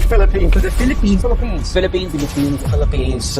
Philippines. To the Philippines. Philippines,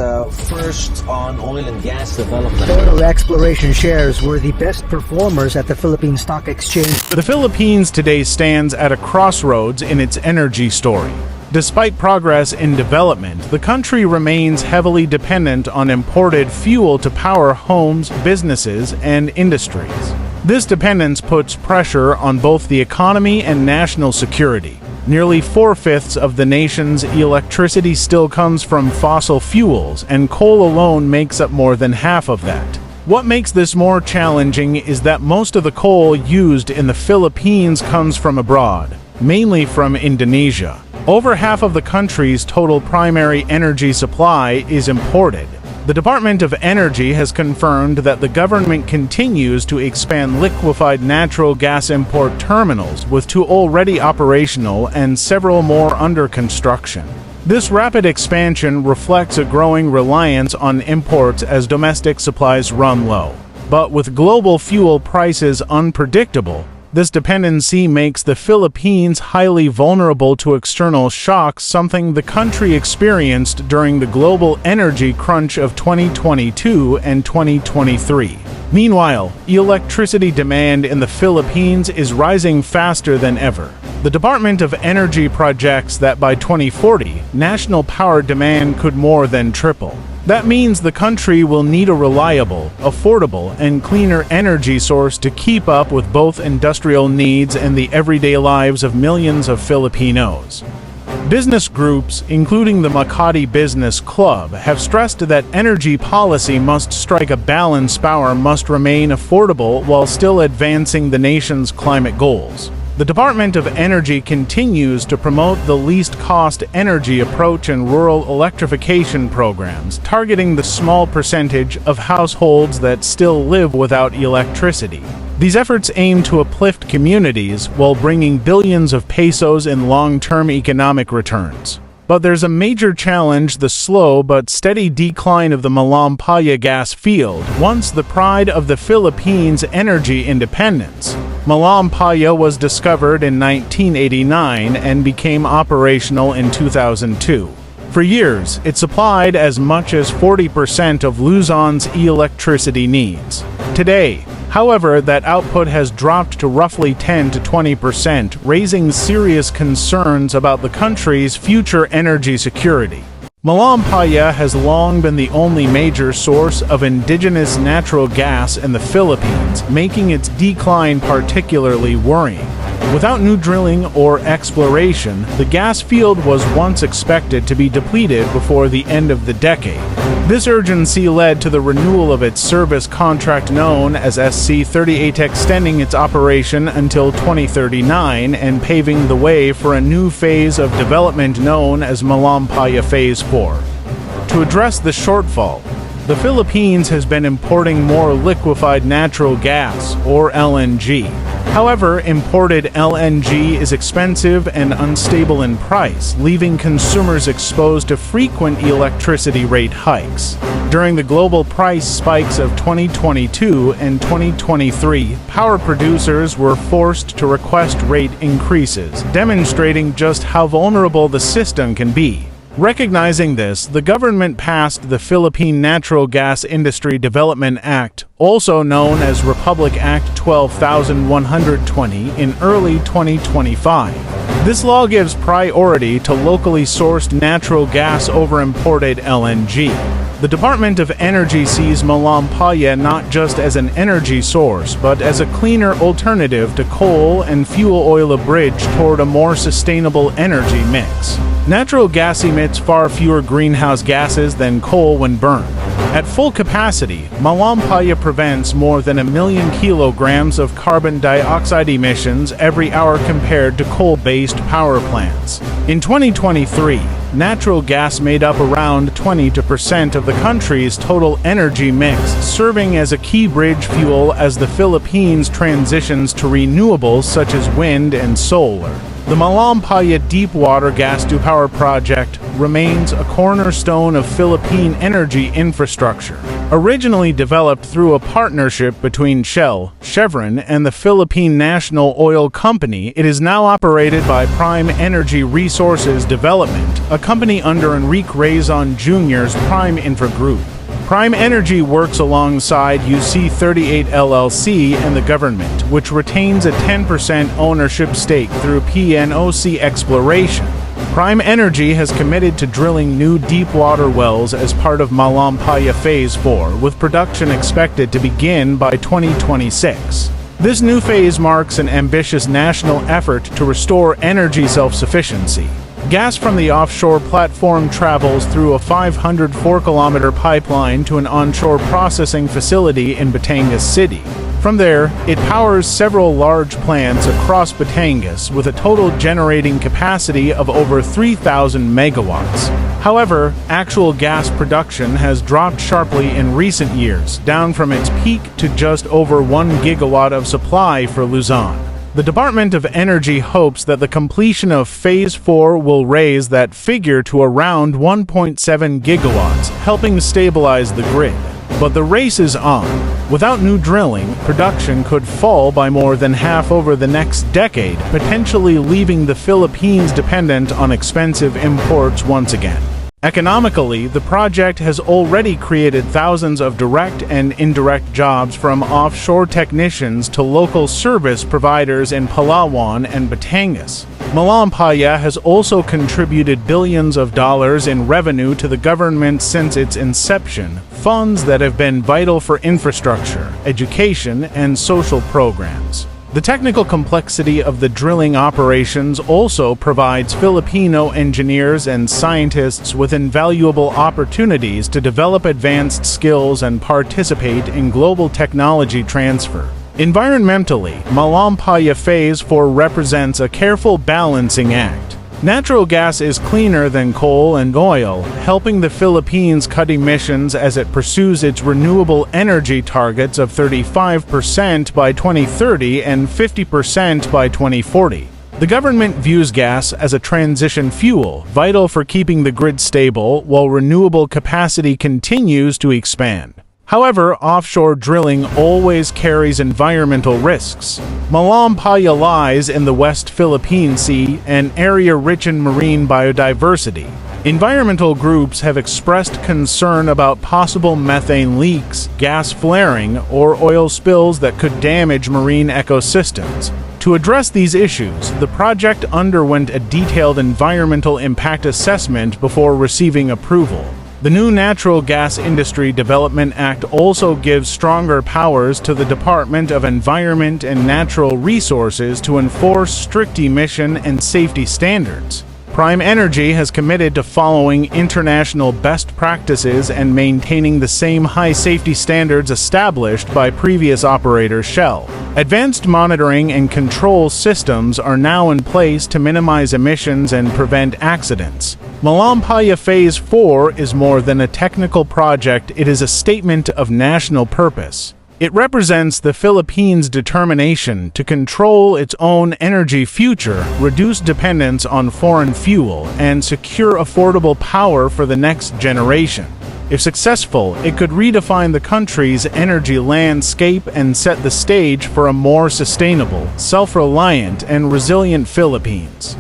first on oil and gas development. Oil exploration shares were the best performers at the Philippine Stock Exchange. The Philippines today stands at a crossroads in its energy story. Despite progress in development, the country remains heavily dependent on imported fuel to power homes, businesses, and industries. This dependence puts pressure on both the economy and national security. Nearly 4/5 of the nation's electricity still comes from fossil fuels, and coal alone makes up more than half of that. What makes this more challenging is that most of the coal used in the Philippines comes from abroad, mainly from Indonesia. Over half of the country's total primary energy supply is imported. The Department of Energy has confirmed that the government continues to expand liquefied natural gas import terminals, with 2 already operational and several more under construction. This rapid expansion reflects a growing reliance on imports as domestic supplies run low. But with global fuel prices unpredictable, this dependency makes the Philippines highly vulnerable to external shocks, something the country experienced during the global energy crunch of 2022 and 2023. Meanwhile, electricity demand in the Philippines is rising faster than ever. The Department of Energy projects that by 2040, national power demand could more than triple. That means the country will need a reliable, affordable, and cleaner energy source to keep up with both industrial needs and the everyday lives of millions of Filipinos. Business groups, including the Makati Business Club, have stressed that energy policy must strike a balance. Power must remain affordable while still advancing the nation's climate goals. The Department of Energy continues to promote the least-cost energy approach in rural electrification programs, targeting the small percentage of households that still live without electricity. These efforts aim to uplift communities while bringing billions of pesos in long-term economic returns. But there's a major challenge: the slow but steady decline of the Malampaya gas field, once the pride of the Philippines' energy independence. Malampaya was discovered in 1989 and became operational in 2002. For years, it supplied as much as 40% of Luzon's electricity needs. Today, however, that output has dropped to roughly 10 to 20%, raising serious concerns about the country's future energy security. Malampaya has long been the only major source of indigenous natural gas in the Philippines, making its decline particularly worrying. Without new drilling or exploration, the gas field was once expected to be depleted before the end of the decade. This urgency led to the renewal of its service contract known as SC-38, extending its operation until 2039 and paving the way for a new phase of development known as Malampaya Phase 4. To address the shortfall, the Philippines has been importing more liquefied natural gas, or LNG. However, imported LNG is expensive and unstable in price, leaving consumers exposed to frequent electricity rate hikes. During the global price spikes of 2022 and 2023, power producers were forced to request rate increases, demonstrating just how vulnerable the system can be. Recognizing this, the government passed the Philippine Natural Gas Industry Development Act, also known as Republic Act 12,120, in early 2025. This law gives priority to locally sourced natural gas over imported LNG. The Department of Energy sees Malampaya not just as an energy source, but as a cleaner alternative to coal and fuel oil, a bridge toward a more sustainable energy mix. Natural gas emits far fewer greenhouse gases than coal when burned. At full capacity, Malampaya prevents more than 1 million kilograms of carbon dioxide emissions every hour compared to coal-based power plants. In 2023, natural gas made up around 20% of the country's total energy mix, serving as a key bridge fuel as the Philippines transitions to renewables such as wind and solar. The Malampaya deep-water gas-to-power project remains a cornerstone of Philippine energy infrastructure. Originally developed through a partnership between Shell, Chevron, and the Philippine National Oil Company, it is now operated by Prime Energy Resources Development, a company under Enrique Razon Jr.'s Prime Infra Group. Prime Energy works alongside UC38 LLC and the government, which retains a 10% ownership stake through PNOC Exploration. Prime Energy has committed to drilling new deep-water wells as part of Malampaya Phase 4, with production expected to begin by 2026. This new phase marks an ambitious national effort to restore energy self-sufficiency. Gas from the offshore platform travels through a 504-kilometer pipeline to an onshore processing facility in Batangas City. From there, it powers several large plants across Batangas with a total generating capacity of over 3,000 megawatts. However, actual gas production has dropped sharply in recent years, down from its peak to just over 1 gigawatt of supply for Luzon. The Department of Energy hopes that the completion of Phase 4 will raise that figure to around 1.7 gigawatts, helping stabilize the grid. But the race is on. Without new drilling, production could fall by more than half over the next decade, potentially leaving the Philippines dependent on expensive imports once again. Economically, the project has already created thousands of direct and indirect jobs, from offshore technicians to local service providers in Palawan and Batangas. Malampaya has also contributed billions of dollars in revenue to the government since its inception, funds that have been vital for infrastructure, education, and social programs. The technical complexity of the drilling operations also provides Filipino engineers and scientists with invaluable opportunities to develop advanced skills and participate in global technology transfer. Environmentally, Malampaya Phase 4 represents a careful balancing act. Natural gas is cleaner than coal and oil, helping the Philippines cut emissions as it pursues its renewable energy targets of 35% by 2030 and 50% by 2040. The government views gas as a transition fuel, vital for keeping the grid stable while renewable capacity continues to expand. However, offshore drilling always carries environmental risks. Malampaya lies in the West Philippine Sea, an area rich in marine biodiversity. Environmental groups have expressed concern about possible methane leaks, gas flaring, or oil spills that could damage marine ecosystems. To address these issues, the project underwent a detailed environmental impact assessment before receiving approval. The new Natural Gas Industry Development Act also gives stronger powers to the Department of Environment and Natural Resources to enforce strict emission and safety standards. Prime Energy has committed to following international best practices and maintaining the same high safety standards established by previous operator Shell. Advanced monitoring and control systems are now in place to minimize emissions and prevent accidents. Malampaya Phase 4 is more than a technical project, it is a statement of national purpose. It represents the Philippines' determination to control its own energy future, reduce dependence on foreign fuel, and secure affordable power for the next generation. If successful, it could redefine the country's energy landscape and set the stage for a more sustainable, self-reliant, and resilient Philippines.